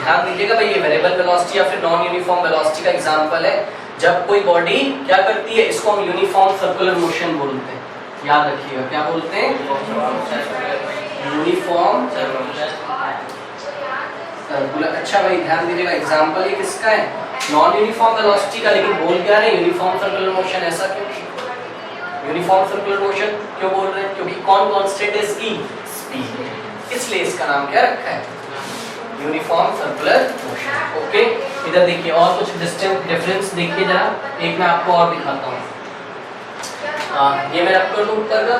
ध्यान दीजिएगा भाई, ये वेरिएबल वेलोसिटी या फिर नॉन यूनिफॉर्म वेलोसिटी का एग्जांपल है। जब कोई बॉडी क्या करती है, इसको हम यूनिफॉर्म सर्कुलर मोशन बोलते हैं। याद रखिएगा, क्या बोलते हैं? Uniform circular. अच्छा भाई ध्यान दीजिएगा, एग्जांपल ये किसका है? नॉन यूनिफॉर्म वेलोसिटी का, लेकिन बोल क्या रहे हैं? Uniform circular motion. ऐसा क्यों? यूनिफॉर्म सर्कुलर मोशन क्यों बोल रहे हैं? क्योंकि कौन कांस्टेंट है इसकी? स्पीड, इसलिए इसका नाम क्या रखा है? Uniform circular motion. ओके, इधर देखिए और कुछ डिफरेंस देखिए जरा, एक मैं आपको और दिखाता हूँ। ये मैं रब कर दूँ ऊपर का,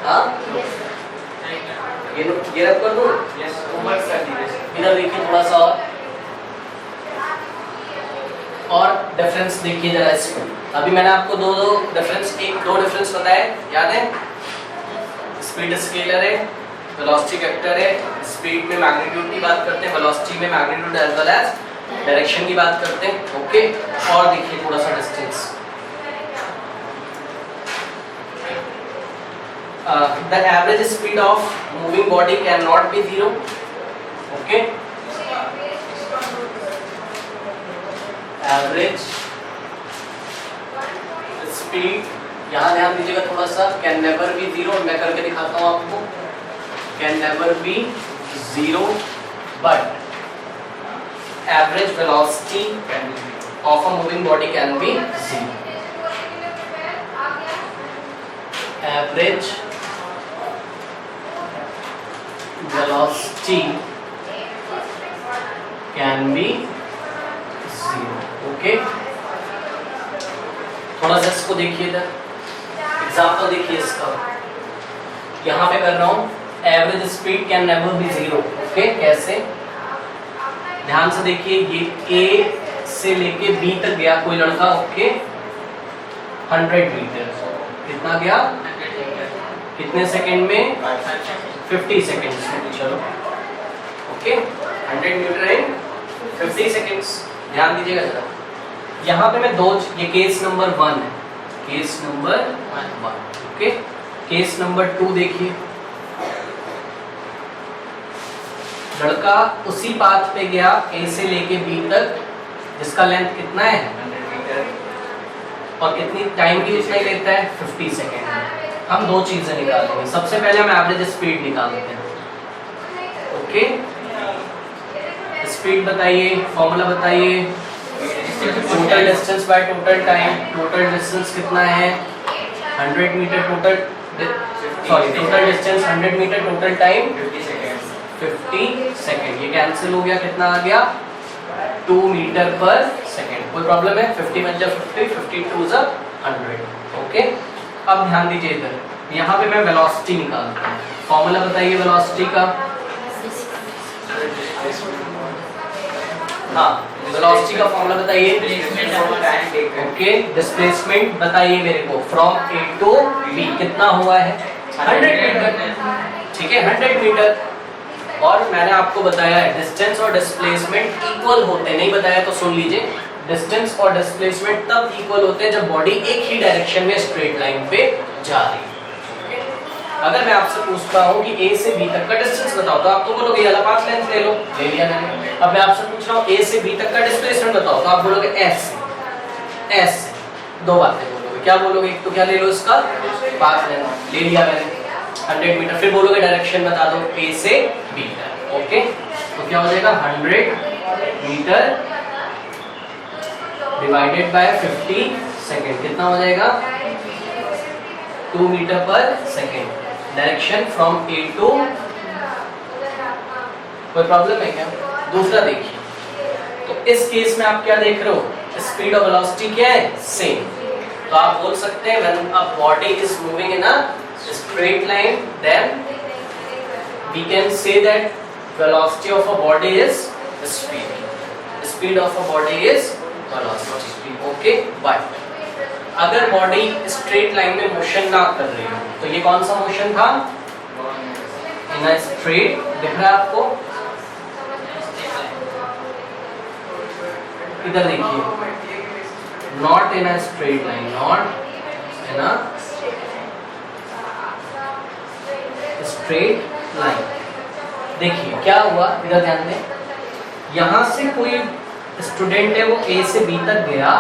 हाँ ये रब कर दूँ। इधर देखिए थोड़ा सा और डिफरेंस देखिए जरा इसमें। अभी मैंने आपको दो डिफरेंस बताए, याद है? स्पीड स्केलर है, वेलोसिटी वेक्टर है। स्पीड में मैग्नीट्यूड की बात करते हैं, वेलोसिटी में magnitude as well as direction की बात करते हैं। ओके, और देखिए थोड़ा सा distance. The average speed of moving body cannot be zero. Okay. Average speed, यहाँ ध्यान दीजिएगा थोड़ा सा, can never be zero। मैं करके दिखाता हूँ आपको। Can never be zero, but average velocity of a moving body can be zero. Average velocity can be zero. Okay, थोड़ा सा इसको देखिए इधर, एग्जाम्पल देखिए इसका। यहाँ पे कर रहा हूँ average speed can never be zero. Okay, कैसे? ध्यान से देखिए, ये ए से लेके बी तक गया कोई लड़का। Okay, 100 metre. कितना गया? कितने सेकंड में? 50 सेकंड्स में। चलो ओके, 100 मीटर इन 50 सेकंड्स। ध्यान दीजिएगा जरा, यहाँ पे मैं ये केस नंबर 1 है, case number 1। Okay, case number 2 देखिए। लड़का उसी पाथ पे गया ए से लेके बी तक, जिसका लेंथ कितना है? 100 मीटर, और कितनी टाइम की उसमें लेता है? 50 सेकंड। हम दो चीजें निकालेंगे। सबसे पहले हम एवरेज स्पीड निकालते हैं। ओके, स्पीड बताइए, फॉर्मूला बताइए। Total distance by total time. Total distance कितना है? 100 metre. Total distance 100 metre, total time 50 second. ये कैंसिल हो गया, कितना आ गया? 2 मीटर पर सेकेंड। कोई प्रॉब्लम है? 50 में जब 50, 52 जा 100। ओके, अब ध्यान दीजिए इधर, यहाँ पे मैं वेलोसिटी निकालता हूँ। फॉर्मूला बताइए वेलोसिटी का। हाँ, वेलोसिटी का फॉर्मूला बताइए। ओके, डिस्प्लेसमेंट बताइए मेरे को, फ्रॉम ए टू बी कितना हुआ है? 100 मीटर। ठीक है, 100 मीटर। और मैंने आपको बताया है डिस्टेंस और डिस्प्लेसमेंट इक्वल होते हैं। नहीं बताया तो सुन लीजिए, डिस्टेंस और डिस्प्लेसमेंट तब इक्वल होते हैं जब बॉडी एक ही डायरेक्शन में स्ट्रेट लाइन पे जा रही है। अगर मैं आपसे पूछता हूँ कि ए से बी तक का डिस्टेंस बताओ, तो आप तो बोलोगे ये वाला पाथ लेंथ ले लो, ले लिया मैंने। अब मैं आपसे पूछ रहा हूँ ए से बी तक का डिस्प्लेसमेंट बताओ, तो आप बोलोगे एस से। दो बातें बोलोगे, क्या बोलोगे? एक तो क्या ले लो, इसका पाथ लेंथ ले लिया मैंने 100 मीटर। फिर बोलोगे डायरेक्शन बता दो ए से बी तक। ओके, तो क्या हो जाएगा? 100 मीटर डिवाइडेड बाय 50 सेकेंड, कितना हो जाएगा? 2 metre per second. Direction from A to. कोई प्रॉब्लम है क्या? दूसरा देखिए, तो इस केस में आप क्या देख रहे हो? स्पीड और वेलोसिटी क्या है? सेम। तो आप बोल सकते हैं when a body is moving in a straight line, then we can say that velocity of a body is speed, speed of a body is velocity. Okay, but अगर body straight line में motion ना कर रही हो, तो ये कौन सा मोशन था? इन अ स्ट्रेट। दिख रहा है आपको? इधर देखिए, not in a straight line, not in a straight line. देखिए क्या हुआ, इधर ध्यान दें। यहाँ से कोई स्टूडेंट है वो ए से बी तक गया,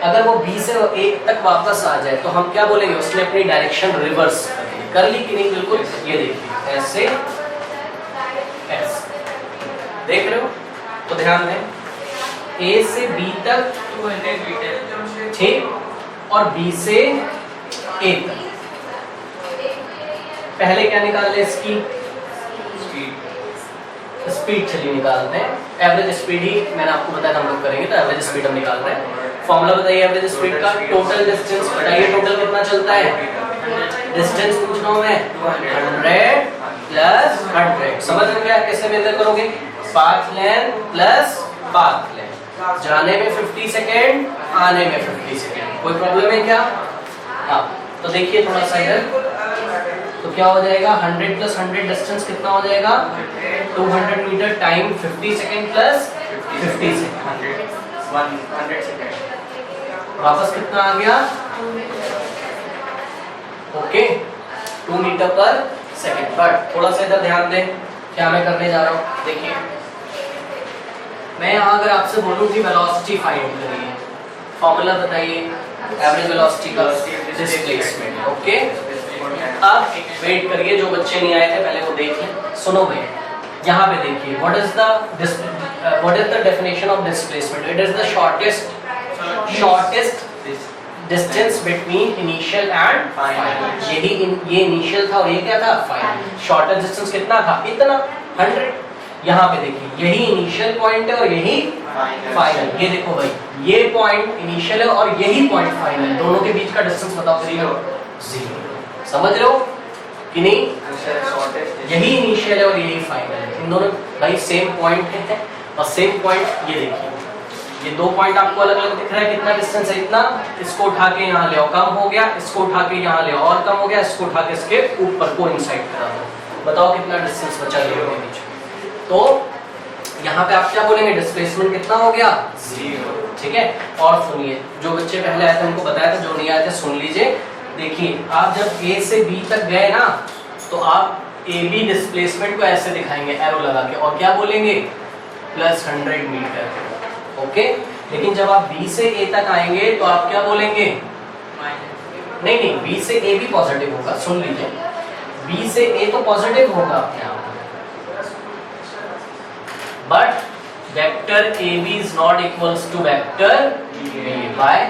अगर वो बी से ए तक वापस आ जाए तो हम क्या बोलेंगे, उसने अपनी डायरेक्शन रिवर्स कर ली कि नहीं? बिल्कुल। ये देखिए ऐसे ऐसे देख रहे हो, तो ध्यान दें ए से बी तक 200 मीटर, ठीक, और बी से ए तक। पहले क्या निकाल ले इसकी स्पीड, चलिए निकालते हैं। एवरेज स्पीड ही मैंने आपको बताया था हम लोग करेंगे, तो एवरेज स्पीड हम निकाल रहे हैं। फॉर्मूला बताइए एवरेज स्पीड का। टोटल डिस्टेंस बताइए, टोटल कितना चलता है? डिस्टेंस पूछ रहा हूं मैं, 100 प्लस 100। समझ में क्या कैसे मेजर करोगे? Path length plus path length, जाने में 50 सेकेंड, आने में 50 सेकेंड। कोई प्रॉब्लम है क्या? हाँ, तो देखिए थोड़ा सा इधर, तो क्या हो जाएगा 100 प्लस 100 डिस्टेंस कितना हो जाएगा? 200 metre time 50 second plus 50 second, 100 second, वापस कितना आ गया? Okay 2 metre per second. But थोड़ा सा इधर ध्यान दें क्या मैं करने जा रहा हूँ। देखिए मैं यहाँ अगर आपसे बोलूँ कि वेलोसिटी फाइंड करिए, फॉर्मूला बताइए एवरेज वेलोसिटी का, डिस्प्लेसमेंट। ओके अब वेट करिए, जो बच्चे नहीं आए थे पहले वो देख लें। सुनो भाई, यहाँ पे देखिए what is the definition of displacement? It is the shortest distance between initial and final. ये इनिशियल था और ये क्या था? फाइनल। शॉर्टेस्ट डिस्टेंस कितना था? इतना 100। यहाँ पे देखिए यही इनिशियल पॉइंट है और यही फाइनल। ये देखो भाई, ये पॉइंट इनिशियल है और यही पॉइंट फाइनल, दोनों के बीच का डिस्टेंस बताओ। 0। समझ रहे हो कि नहीं? यही इनिशियल है और यही फाइनल है, इन दोनों भाई सेम पॉइंट है। और सेम पॉइंट ये देखिए, ये दो पॉइंट आपको अलग अलग दिख रहा है, कितना डिस्टेंस है? इतना। इसको उठा के यहाँ ले आओ, कम हो गया। इसको उठा के यहाँ ले आओ और कम हो गया। इसको उठा के इसके ऊपर कोइंसाइड करा दो, बताओ कितना डिस्टेंस बचा दोनों के बीच। तो यहाँ पे आप क्या बोलेंगे? डिस्प्लेसमेंट कितना हो गया? 0। ठीक है। और सुनिए, जो बच्चे पहले आए थे उनको बताया था, जो नहीं आए थे सुन लीजिए। देखिए आप जब ए से बी तक गए ना, तो आप ए बी डिस्प्लेसमेंट को ऐसे दिखाएंगे एरो लगा के, और क्या बोलेंगे? Plus 100 metre. ओके। लेकिन जब आप बी से ए तक आएंगे तो आप क्या बोलेंगे? नहीं, बी से ए भी पॉजिटिव होगा, सुन लीजिए। बी से ए तो पॉजिटिव होगा अपने आप, but vector A B is not equals to vector B. By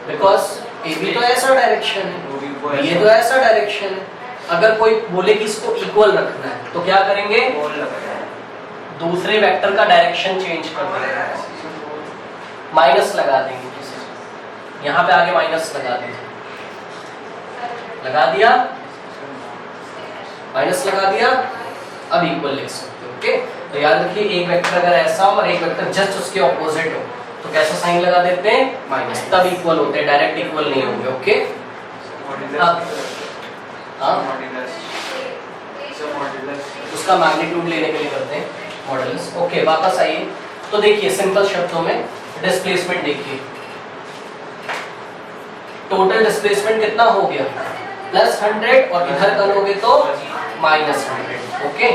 because A B तो ऐसा डायरेक्शन है, ये तो ऐसा डायरेक्शन है। अगर कोई बोले कि इसको इक्वल रखना है तो क्या करेंगे? दूसरे वेक्टर का डायरेक्शन चेंज कर देंगे, माइनस लगा देंगे। यहाँ पे आगे माइनस लगा दीजिए, लगा दिया, माइनस लगा दिया, अब इक्वल लिख सकते हो। ओके, तो याद रखिए एक वेक्टर अगर ऐसा हो और एक वेक्टर जस्ट उसके ऑपोजिट हो तो कैसा साइन लगा देते हैं? माइनस, तब इक्वल होते हैं, डायरेक्ट इक्वल नहीं होंगे। ओके, अब उसका मैग्नीट्यूड लेने के लिए करते हैं मॉडल्स। ओके, वापस आइए। तो देखिए सिंपल शब्दों में डिस्प्लेसमेंट देखिए, टोटल डिस्प्लेसमेंट कितना हो गया? प्लस 100, और इधर करोगे तो माइनस 100। ओके,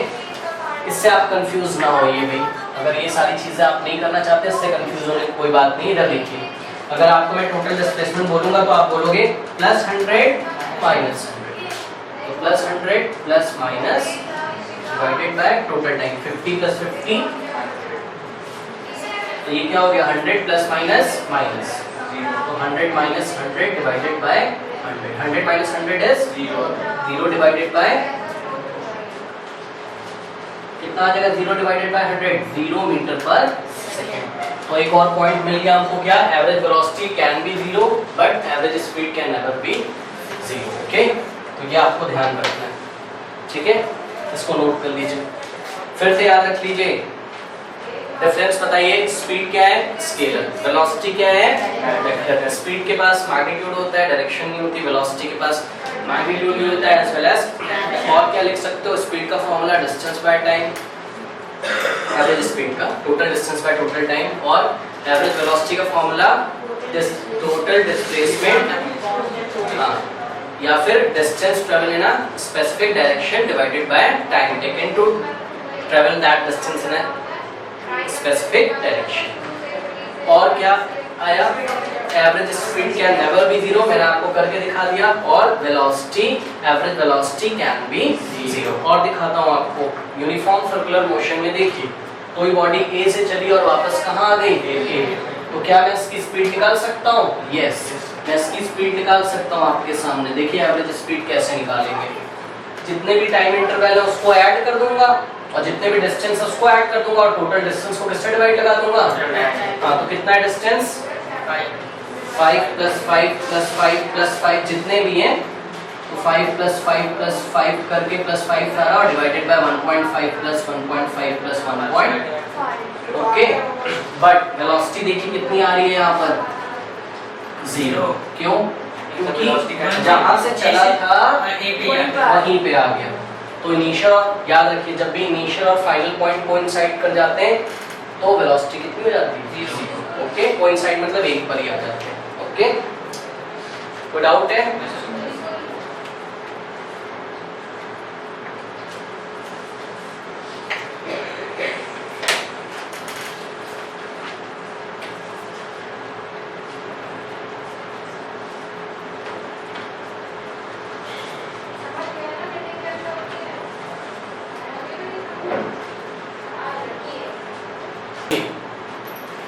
इससे आप कंफ्यूज ना होइए भाई। अगर ये सारी चीजें आप नहीं करना चाहते, इससे कंफ्यूज होने की कोई बात नहीं। इधर देखिए, अगर आपको मैं टोटल डिस्प्लेसमेंट बोलूंगा तो आप बोलोगे प्लस 100 माइनस 100, तो plus 100 plus minus divided by total time 50 plus 50, तो ये क्या हो गया? 100 प्लस माइनस माइनस, तो 100 minus 100 divided by 100, 100 minus 100 is 0 divided by कितना आ जाएगा? 0 divided by 100, 0 metre per second. तो एक और पॉइंट मिल गया हमको, क्या? Average velocity can B 0 but average speed can never B 0। Okay, तो ये आपको ध्यान रखना है। ठीक है, इसको नोट कर लीजिए, फिर से याद रख लीजिए। डिफरेंस बताइए, स्पीड क्या है? स्केलर, वेलोसिटी क्या है? वेक्टर है। स्पीड के पास मैग्नीट्यूड होता है, डायरेक्शन नहीं होती। वेलोसिटी के पास मैग्नीट्यूड नहीं होता है एज वेल एज। और क्या लिख सकते हो? स्पीड का formula distance by time, average speed का total distance by total time, और एवरेज वेलोसिटी का फॉर्मूला टोटल डिस्प्लेसमेंट, या फिर distance travel in a specific direction divided by time taken to travel that distance in a specific direction. और क्या आया, average speed can never be zero, मैंने आपको करके दिखा दिया, और velocity, average velocity can be zero. और दिखाता हूँ आपको यूनिफॉर्म सर्कुलर मोशन में, देखिए कोई बॉडी ए से चली और वापस कहाँ आ गई, ए, तो क्या मैं इसकी स्पीड निकाल सकता हूँ? यस, मैं इसकी स्पीड निकाल सकता हूँ आपके सामने। देखिए एवरेज स्पीड कैसे निकालेंगे, जितने भी टाइम इंटरवल है उसको ऐड कर दूंगा, और जितने भी डिस्टेंस है उसको ऐड कर दूंगा, और टोटल डिस्टेंस को किससे डिवाइड लगा दूंगा? हाँ, तो कितना है डिस्टेंस? 5 + 5 + 5 + 5 जितने भी हैं, तो 5 + 5 + 5 करके +5 सारा divided by 1.5 + 1.5 + 1. Okay, but velocity देखिए कितनी आ रही है यहाँ पर? 0। क्यों? क्योंकि जहाँ से चला था वहीं पे आ गया। तो इनिशियल, याद रखिए जब भी इनिशियल और फाइनल पॉइंट कोइंसाइड कर जाते हैं तो वेलोसिटी कितनी हो जाती है? 0। ओके, कोइंसाइड मतलब एक पर ही आ जाते हैं। ओके, कोई डाउट है?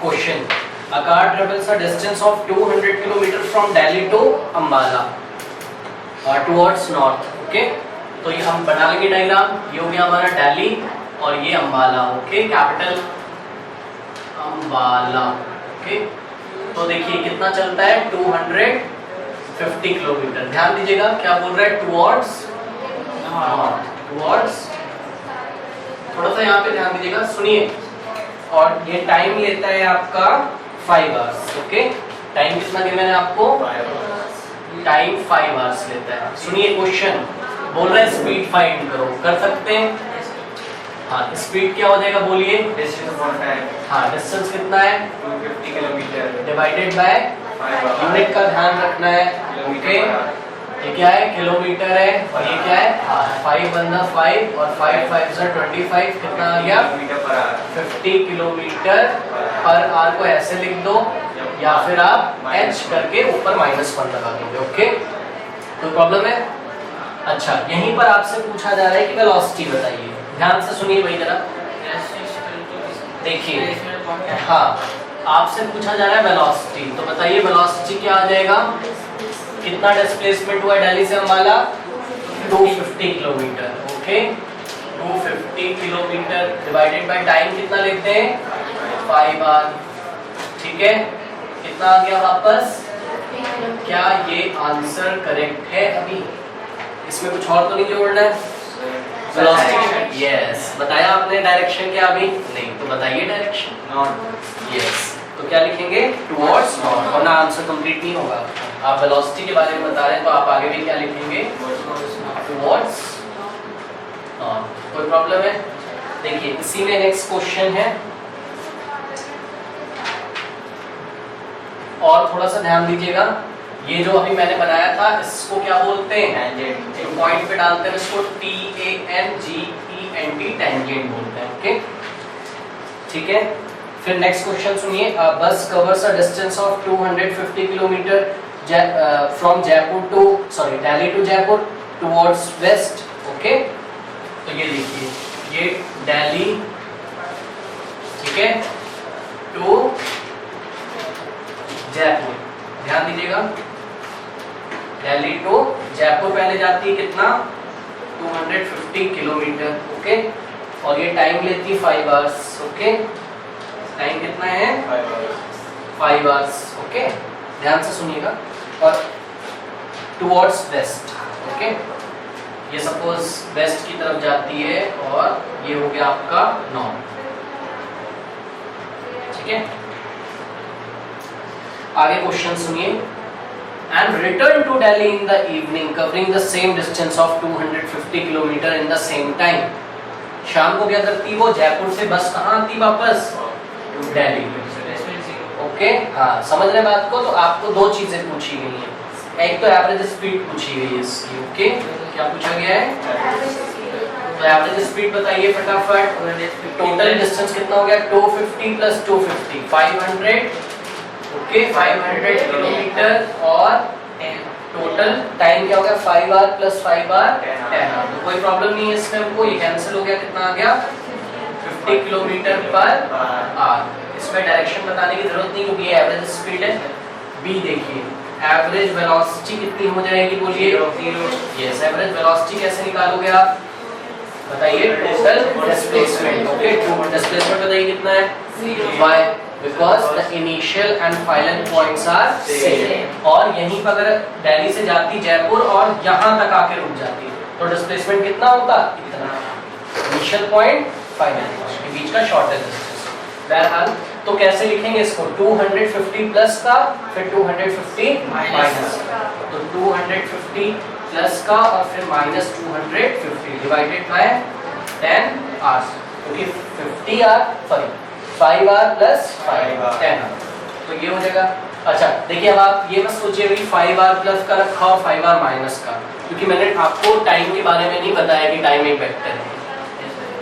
Question: A car travels a distance of 200 km from Delhi to Ambala towards north. Okay, तो ये हम बना लेंगे डायग्राम। ये हो गया हमारा दिल्ली और ये Ambala. Okay, capital Ambala. Okay, तो देखिए कितना चलता है? 250 किलोमीटर। ध्यान दीजिएगा क्या बोल रहा है? Towards north, towards. थोड़ा सा यहाँ पे ध्यान दीजिएगा, सुनिए। और ये टाइम लेता है आपका 5 आवर्स। ओके, टाइम कितना दिया मैंने आपको? 5 आवर्स। टाइम 5 आवर्स लेता है। सुनिए क्वेश्चन बोल रहा है स्पीड फाइंड करो, कर सकते हैं? हाँ, स्पीड क्या हो जाएगा बोलिए? हाँ, डिस्टेंस कितना है? 250 किलोमीटर डिवाइडेड बाय यूनिट का ध्यान रखना है। ओके, ये क्या है? किलोमीटर है, और ये क्या है? 5 बंदा 5 और 5 5 से 25 कितना आ गया? 50 किलोमीटर पर आवर को ऐसे लिख दो, या फिर आप h करके ऊपर -1 लगा दोगे। ओके, कोई प्रॉब्लम है? अच्छा, यहीं पर आपसे पूछा जा रहा है कि वेलोसिटी बताइए। ध्यान से सुनिए भाई जरा, देखिए। हाँ, आपसे पूछा जा रहा है वेलोसिटी, तो बताइए वेलोसिटी क्या आ जाएगा? कितना डिस्प्लेसमेंट हुआ दिल्ली से Ambala? 250 kilometre. Okay, 250 kilometre divided by time कितना लेते हैं? 5 आवर। ठीक है, कितना आ गया वापस? क्या ये आंसर करेक्ट है? अभी इसमें कुछ और तो नहीं जोड़ना है? Velocity, yes. बताया आपने डायरेक्शन क्या? अभी नहीं, तो बताइए डायरेक्शन। नॉर्थ। यस, तो क्या लिखेंगे? टुवर्ड्स नॉर्थ, वरना आंसर कंप्लीट नहीं होगा। आप वेलोसिटी के बारे में बता रहे हैं तो आप आगे भी क्या लिखेंगे? Towards north. कोई प्रॉब्लम है? देखिए इसी में नेक्स्ट क्वेश्चन है, और थोड़ा सा ध्यान दीजिएगा। ये जो अभी मैंने बनाया था इसको क्या बोलते हैं? जो पॉइंट पे डालते हैं इसको TANGENT, टेंजेंट बोलते हैं। ओके, ठीक है। फिर नेक्स्ट क्वेश्चन सुनिए। Bus covers a distance of 250 kilometre from Jaipur to Delhi to Jaipur towards west. Okay, तो ये देखिए, ये दिल्ली, ठीक है, टू जयपुर। ध्यान दीजिएगा, दिल्ली टू जयपुर पहले जाती है कितना? 250 किलोमीटर। ओके, और ये टाइम लेती है 5 आवर्स। ओके, टाइम कितना है? 5 आवर्स। ओके, ध्यान से सुनिएगा। और टुवर्ड्स वेस्ट। ओके, ये सपोज वेस्ट की तरफ जाती है, और ये हो गया आपका नॉर्थ। ठीक है, आगे क्वेश्चन सुनिए। And return to Delhi in the evening covering the same distance of 250 kilometre in the same time. शाम को क्या करती वो? जयपुर से बस कहाँ आती वापस? दिल्ली। ओके, हाँ, समझ रहे बात को? तो आपको दो चीजें पूछी गई हैं, एक तो एवरेज स्पीड पूछी गई है इसकी। ओके, क्या पूछा गया है? तो एवरेज स्पीड बताइए फटाफट। टोटल डिस्टेंस कितना हो गया 250 प्लस 250 500 ओके 500 किलोमीटर और टोटल टाइम क्या हो गया 5 आवर प्लस 5 आवर 10 आवर। तो कोई प्रॉब्लम नहीं है इसमें, हमको ये कैंसिल हो गया, कितना आ गया 50 किलोमीटर पर आवर। इसमें डायरेक्शन बताने की जरूरत नहीं क्योंकि ये एवरेज स्पीड है। बी देखिए एवरेज वेलोसिटी कितनी हो जाएगी बोलिए 0। यस एवरेज वेलोसिटी कैसे निकालोगे आप बताइए total displacement okay total displacement बताइए कितना है y because the initial and final points are same. और यहीं पर अगर दिल्ली से जाती जयपुर और यहाँ तक आके रुक जाती तो डिस्प्लेसमेंट कितना होता इतना। इनिशियल पॉइंट फाइनल पॉइंट के बीच का शॉर्टेस्ट डिस्टेंस। बहरहाल तो कैसे लिखेंगे इसको 250 प्लस का फिर 250 माइनस का। तो 250 प्लस का और फिर माइनस 250 डिवाइडेड बाय 10 आवर्स क्योंकि 50 hour sorry 5 hour plus 5 10 hour तो ये हो जाएगा। अच्छा देखिए अब आप ये मत सोचिए कि 5 आवर प्लस का रखा और 5 आवर माइनस का, क्योंकि मैंने आपको टाइम के बारे में नहीं बताया कि टाइम एक वेक्टर है।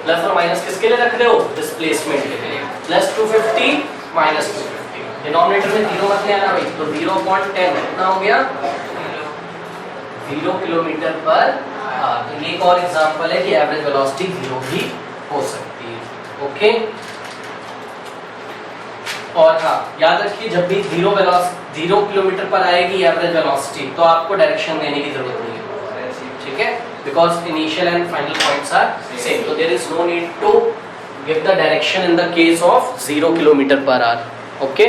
प्लस और माइनस किसके लिए रख रहे हो डिस्प्लेसमेंट के लिए। प्लस 250 माइनस 250 डिनोमिनेटर में 0 मत ले आना भाई। तो 0.10 कितना हो गया 0 किलोमीटर पर आवर। तो ये एक और एग्जांपल है कि एवरेज वेलोसिटी 0 भी हो सकती है ओके। और हाँ याद रखिए जब भी 0 किलोमीटर पर आएगी एवरेज वेलोसिटी तो आपको डायरेक्शन देने की जरूरत नहीं है, ठीक है, because initial and final points are same. तो there is no need to give the direction in the case of 0 kilometre per hour okay.